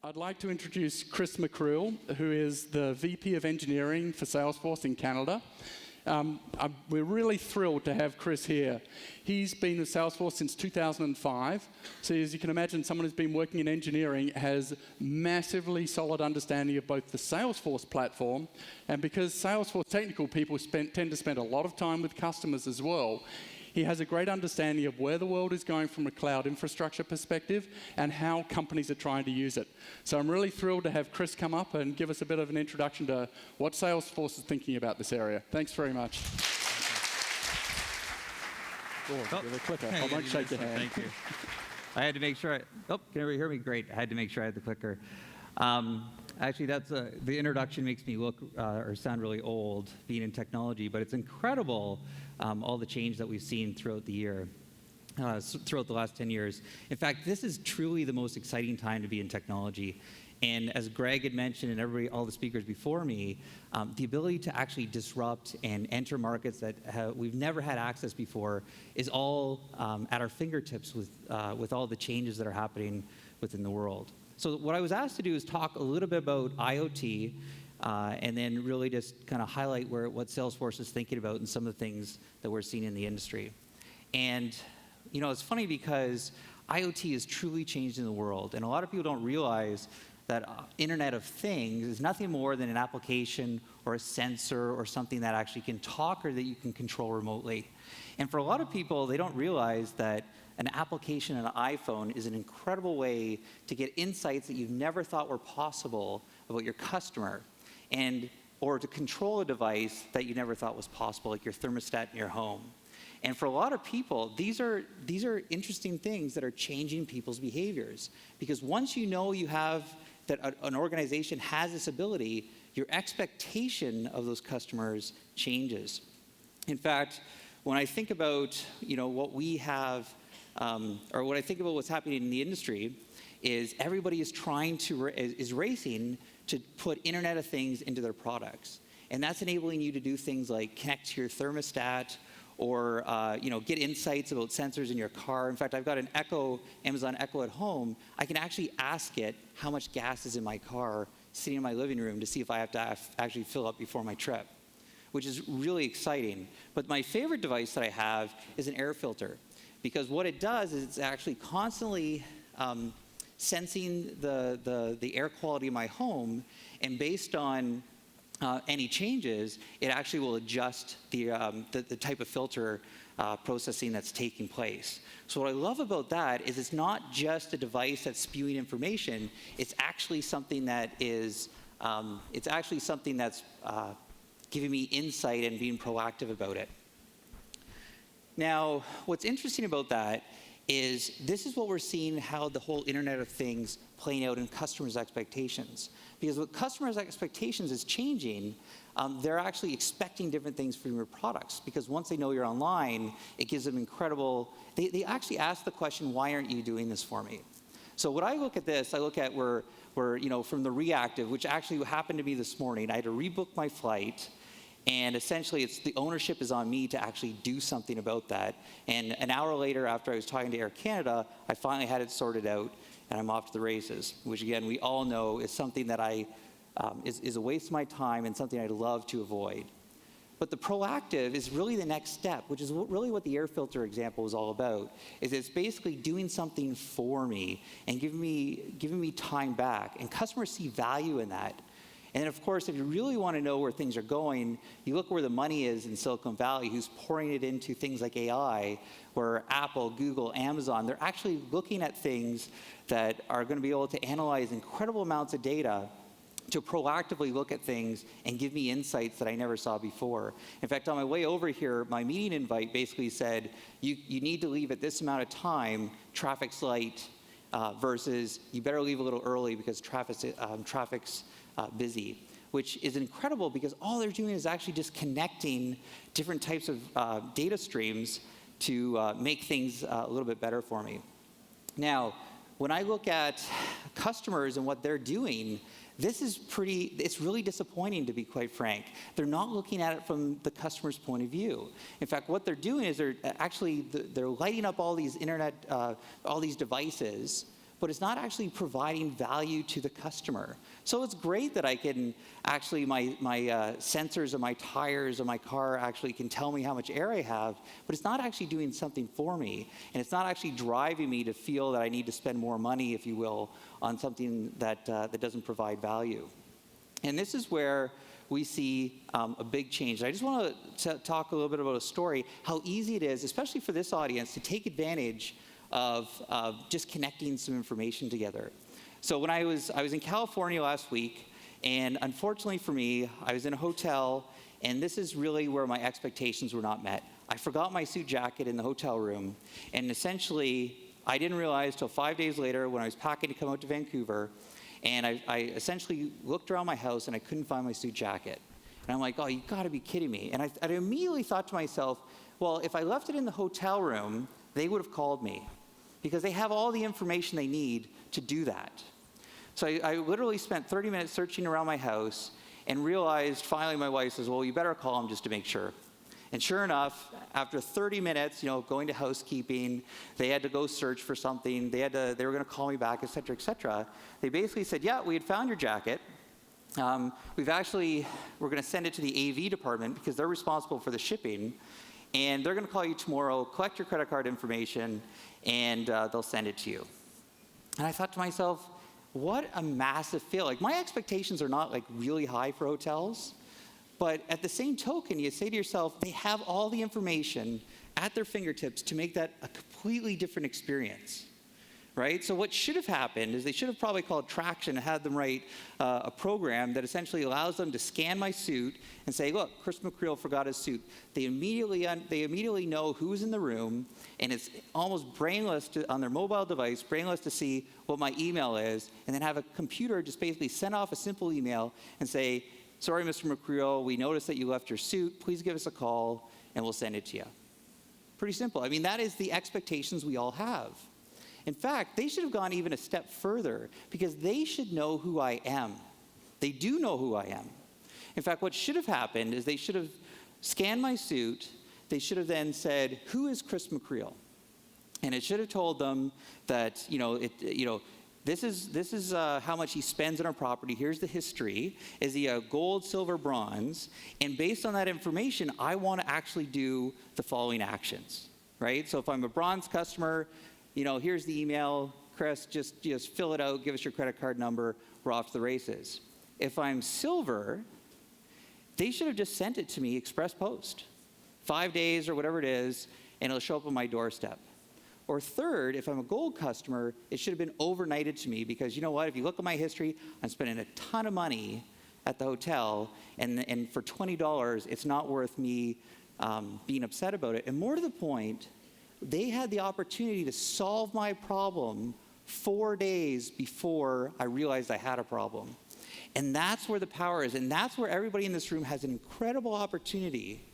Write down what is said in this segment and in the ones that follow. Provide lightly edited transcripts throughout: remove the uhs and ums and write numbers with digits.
I'd like to introduce Chris Makkreel, who is the VP of Engineering for Salesforce in Canada. We're really thrilled to have Chris here. He's been with Salesforce since 2005. So as you can imagine, someone who's been working in engineering has massively solid understanding of both the Salesforce platform, and because Salesforce technical people tend to spend a lot of time with customers as well, he has a great understanding of where the world is going from a cloud infrastructure perspective and how companies are trying to use it. So I'm really thrilled to have Chris come up and give us a bit of an introduction to what Salesforce is thinking about this area. Thanks very much. Give a clicker. I won't shake your hand. Thank you. I had to make sure can everybody hear me? Great. I had to make sure I had the clicker. Actually, the introduction makes me look or sound really old, being in technology, but it's incredible all the change that we've seen throughout the year, throughout the last 10 years. In fact, this is truly the most exciting time to be in technology. And as Greg had mentioned, and all the speakers before me, the ability to actually disrupt and enter markets that we've never had access before is all at our fingertips with all the changes that are happening within the world. So what I was asked to do is talk a little bit about IoT, and then really just kind of highlight what Salesforce is thinking about and some of the things that we're seeing in the industry. And it's funny because IoT is truly changing the world, and a lot of people don't realize that Internet of Things is nothing more than an application or a sensor or something that actually can talk or that you can control remotely. And for a lot of people, they don't realize that an application on an iPhone is an incredible way to get insights that you've never thought were possible about your customer, or to control a device that you never thought was possible, like your thermostat in your home. And for a lot of people, these are interesting things that are changing people's behaviors. Because once you know that an organization has this ability, your expectation of those customers changes. In fact, when I think about what we have, or when I think about what's happening in the industry, is everybody is racing to put Internet of Things into their products. And that's enabling you to do things like connect to your thermostat, or get insights about sensors in your car. In fact, I've got an Amazon Echo at home. I can actually ask it how much gas is in my car sitting in my living room to see if I have to actually fill up before my trip, which is really exciting. But my favorite device that I have is an air filter, because what it does is it's actually constantly sensing the air quality of my home, and based on any changes, it actually will adjust the type of filter processing that's taking place. So what I love about that is it's not just a device that's spewing information. It's actually something that is giving me insight and being proactive about it. Now, what's interesting about that is this is what we're seeing, how the whole Internet of Things playing out in customers' expectations. Because what customers' expectations is changing, they're actually expecting different things from your products. Because once they know you're online, it gives them they actually ask the question, why aren't you doing this for me? So when I look at this, I look at where from the reactive, which actually happened to be this morning, I had to rebook my flight. And essentially, the ownership is on me to actually do something about that. And an hour later, after I was talking to Air Canada, I finally had it sorted out, and I'm off to the races, which, again, we all know is something that is a waste of my time and something I'd love to avoid. But the proactive is really the next step, which is really what the air filter example is all about. It's basically doing something for me and giving me time back. And customers see value in that. And of course, if you really want to know where things are going, you look where the money is in Silicon Valley, who's pouring it into things like AI, where Apple, Google, Amazon, they're actually looking at things that are going to be able to analyze incredible amounts of data to proactively look at things and give me insights that I never saw before. In fact, on my way over here, my meeting invite basically said, you need to leave at this amount of time, traffic's light, versus you better leave a little early because traffic's busy, which is incredible because all they're doing is actually just connecting different types of data streams to make things a little bit better for me. Now, when I look at customers and what they're doing, it's really disappointing, to be quite frank. They're not looking at it from the customer's point of view. In fact, what they're doing is they're lighting up all these all these devices, but it's not actually providing value to the customer. So it's great that I can actually, my sensors of my tires of my car actually can tell me how much air I have, but it's not actually doing something for me, and it's not actually driving me to feel that I need to spend more money, if you will, on something that doesn't provide value. And this is where we see a big change. I just want to talk a little bit about a story, how easy it is, especially for this audience, to take advantage of just connecting some information together. So when I was in California last week, and unfortunately for me, I was in a hotel, and this is really where my expectations were not met. I forgot my suit jacket in the hotel room, and essentially, I didn't realize till 5 days later when I was packing to come out to Vancouver, and I essentially looked around my house and I couldn't find my suit jacket. And I'm like, oh, you gotta be kidding me. And I immediately thought to myself, well, if I left it in the hotel room, they would have called me because they have all the information they need to do that. So I literally spent 30 minutes searching around my house and realized finally my wife says, well, you better call them just to make sure. And sure enough, after 30 minutes, going to housekeeping, they had to go search for something. They were going to call me back, et cetera. They basically said, yeah, we had found your jacket. We're going to send it to the AV department because they're responsible for the shipping. And they're going to call you tomorrow, collect your credit card information, and they'll send it to you. And I thought to myself, what a massive fail. Like, my expectations are not like really high for hotels. But at the same token, you say to yourself, they have all the information at their fingertips to make that a completely different experience, right? So what should have happened is they should have probably called Traction and had them write a program that essentially allows them to scan my suit and say, look, Chris Makkreel forgot his suit. They immediately know who's in the room, and it's almost brainless on their mobile device, brainless to see what my email is, and then have a computer just basically send off a simple email and say, sorry, Mr. Makkreel, we noticed that you left your suit. Please give us a call, and we'll send it to you. Pretty simple. I mean, that is the expectations we all have. In fact, they should have gone even a step further because they should know who I am. They do know who I am. In fact, what should have happened is they should have scanned my suit. They should have then said, who is Chris Makkreel? And it should have told them that, this is how much he spends on our property. Here's the history. Is he a gold, silver, bronze? And based on that information, I want to actually do the following actions, right? So if I'm a bronze customer, here's the email. Chris, just fill it out. Give us your credit card number. We're off to the races. If I'm silver, they should have just sent it to me express post, 5 days or whatever it is, and it'll show up on my doorstep. Or third, if I'm a gold customer, it should have been overnighted to me because you know what? If you look at my history, I'm spending a ton of money at the hotel, and for $20, it's not worth me being upset about it. And more to the point, they had the opportunity to solve my problem 4 days before I realized I had a problem. And that's where the power is, and that's where everybody in this room has an incredible opportunity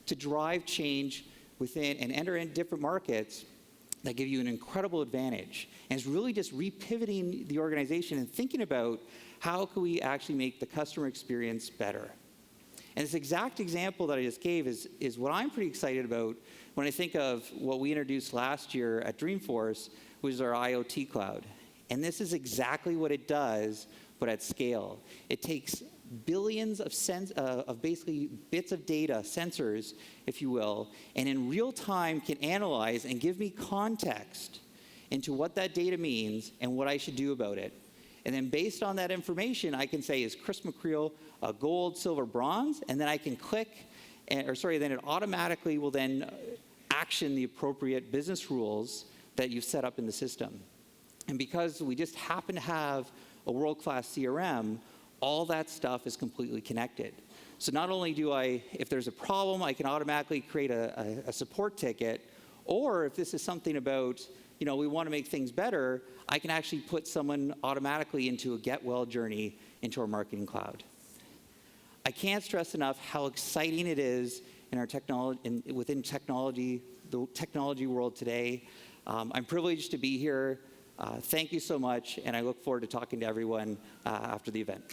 to drive change within and enter in different markets that give you an incredible advantage. And it's really just repivoting the organization and thinking about how can we actually make the customer experience better. And this exact example that I just gave is what I'm pretty excited about when I think of what we introduced last year at Dreamforce, which is our IoT cloud. And this is exactly what it does, but at scale. It takes billions of basically bits of data, sensors, if you will, and in real time can analyze and give me context into what that data means and what I should do about it. And then based on that information, I can say, is Chris Makkreel a gold, silver, bronze? And then I can click, then it automatically will then action the appropriate business rules that you've set up in the system. And because we just happen to have a world-class CRM, all that stuff is completely connected. So not only do if there's a problem, I can automatically create a support ticket, or if this is something about, we want to make things better, I can actually put someone automatically into a get well journey into our marketing cloud. I can't stress enough how exciting it is in our within technology, the technology world today. I'm privileged to be here. Thank you so much, and I look forward to talking to everyone after the event.